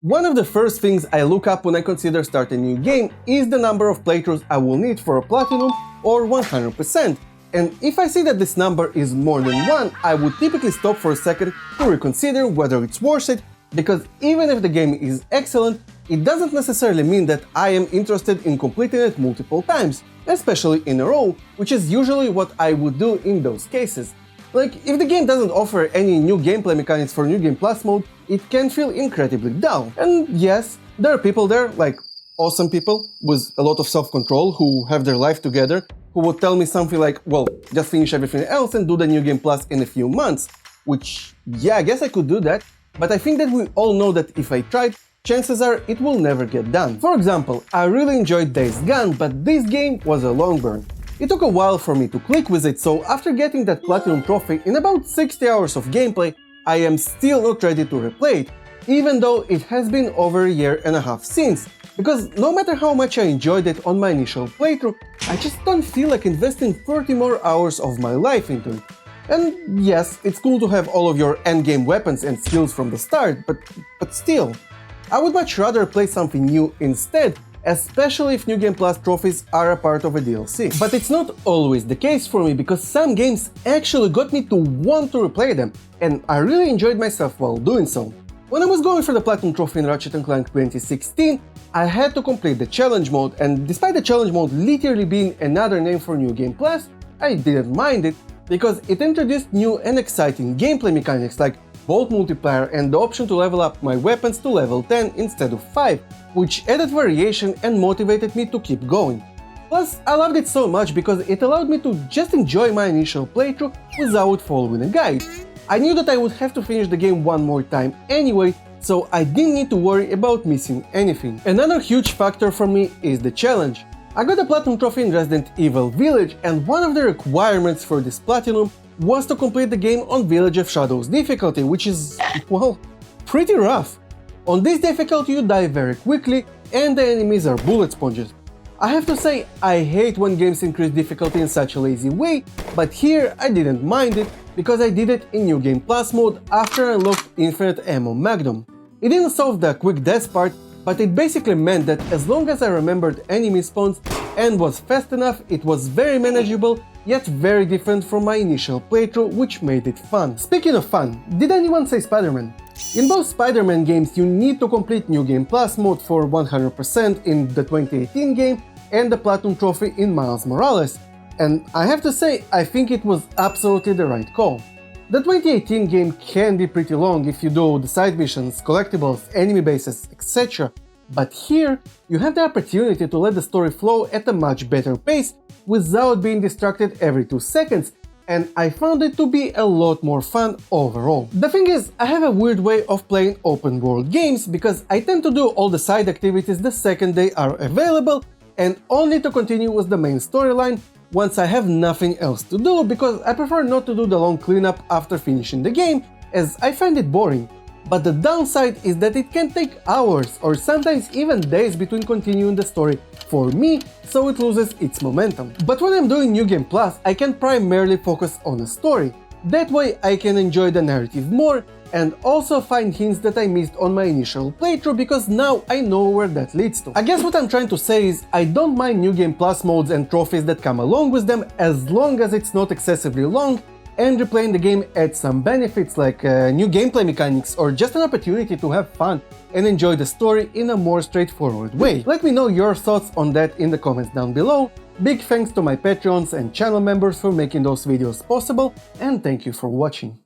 One of the first things I look up when I consider starting a new game is the number of playthroughs I will need for a platinum or 100%. And if I see that this number is more than 1, I would typically stop for a second to reconsider whether it's worth it, because even if the game is excellent, it doesn't necessarily mean that I am interested in completing it multiple times, especially in a row, which is usually what I would do in those cases. Like, if the game doesn't offer any new gameplay mechanics for New Game Plus mode, it can feel incredibly dull. And yes, there are people there, like awesome people with a lot of self-control who have their life together, who would tell me something like, well, just finish everything else and do the New Game Plus in a few months. Which, yeah, I guess I could do that, but I think that we all know that if I tried, chances are it will never get done. For example, I really enjoyed Days Gone, but this game was a long burn. It took a while for me to click with it, so after getting that platinum trophy in about 60 hours of gameplay, I am still not ready to replay it, even though it has been over a year and a half since, because no matter how much I enjoyed it on my initial playthrough, I just don't feel like investing 30 more hours of my life into it. And yes, it's cool to have all of your endgame weapons and skills from the start, but still, I would much rather play something new instead, especially if New Game Plus trophies are a part of a DLC. But it's not always the case for me, because some games actually got me to want to replay them, and I really enjoyed myself while doing so. When I was going for the Platinum Trophy in Ratchet & Clank 2016, I had to complete the Challenge Mode, and despite the Challenge Mode literally being another name for New Game Plus, I didn't mind it, because it introduced new and exciting gameplay mechanics like Vault multiplier and the option to level up my weapons to level 10 instead of 5, which added variation and motivated me to keep going. Plus, I loved it so much because it allowed me to just enjoy my initial playthrough without following a guide. I knew that I would have to finish the game one more time anyway, so I didn't need to worry about missing anything. Another huge factor for me is the challenge. I got a Platinum Trophy in Resident Evil Village, and one of the requirements for this Platinum was to complete the game on Village of Shadows difficulty, which is, well, pretty rough. On this difficulty you die very quickly and the enemies are bullet sponges. I have to say, I hate when games increase difficulty in such a lazy way, but here I didn't mind it because I did it in New Game Plus mode after I unlocked Infinite Ammo Magnum. It didn't solve the quick death part, but it basically meant that as long as I remembered enemy spawns and was fast enough, it was very manageable, yet very different from my initial playthrough, which made it fun. Speaking of fun, did anyone say Spider-Man? In both Spider-Man games you need to complete New Game Plus mode for 100% in the 2018 game and the Platinum Trophy in Miles Morales, and I have to say, I think it was absolutely the right call. The 2018 game can be pretty long if you do the side missions, collectibles, enemy bases, etc. But here, you have the opportunity to let the story flow at a much better pace without being distracted every 2 seconds, and I found it to be a lot more fun overall. The thing is, I have a weird way of playing open world games because I tend to do all the side activities the second they are available and only to continue with the main storyline once I have nothing else to do, because I prefer not to do the long cleanup after finishing the game, as I find it boring. But the downside is that it can take hours or sometimes even days between continuing the story for me, so it loses its momentum. But when I'm doing New Game Plus, I can primarily focus on a story. That way I can enjoy the narrative more and also find hints that I missed on my initial playthrough, because now I know where that leads to. I guess what I'm trying to say is I don't mind New Game Plus modes and trophies that come along with them as long as it's not excessively long and replaying the game adds some benefits like new gameplay mechanics or just an opportunity to have fun and enjoy the story in a more straightforward way. Let me know your thoughts on that in the comments down below. Big thanks to my Patreons and channel members for making those videos possible, and thank you for watching.